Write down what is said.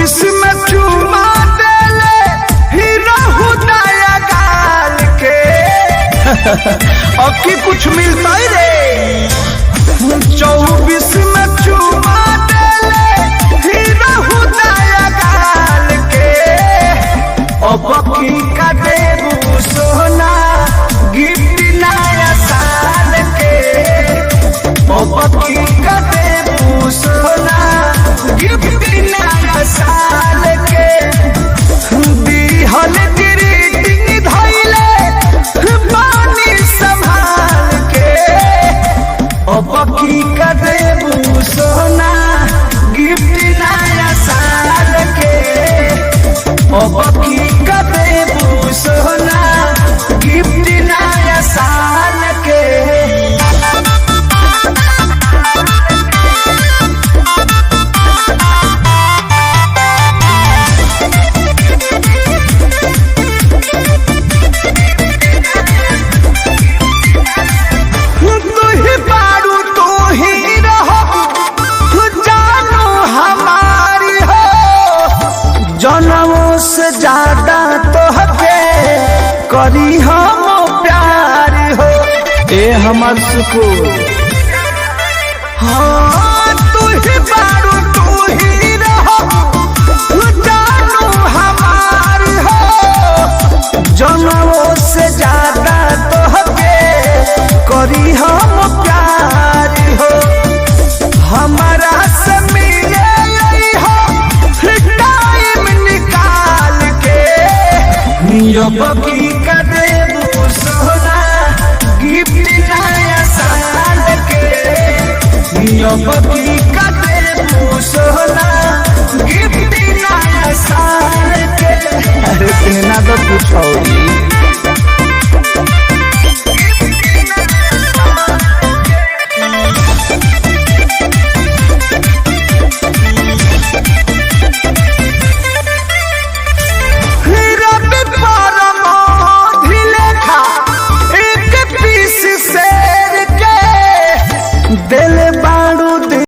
24 में चुमा देले हीरा हुदाया गाल के अब की कुछ मिलता ही रे 24 में चुमा देले हीरा हुदाया गाल के अब की का देबू सोना गिफ्ट नया साल के अब की का देबू सोना गिफ्ट नया साल के दिहल ग्रीटिंग धइले पानी संभाल के अब की का देबू सोना गिफ्ट नया साल के अब की का देबू सोना गिफ्ट नया साल के जनमों से ज्यादा तो हके करी हम प्यार हो ए हमार सुकून हाँ तू ही बारू तू ही रहो जानू हमार हो जनमों से ज्यादा तो हके करी हम प्यार हो हमारा से मिले बकी का देबू सोना गिफ्ट नया साल के बकी का देबू सोना गिफ्ट नया साल के अरे तेना तो कुछ होगी।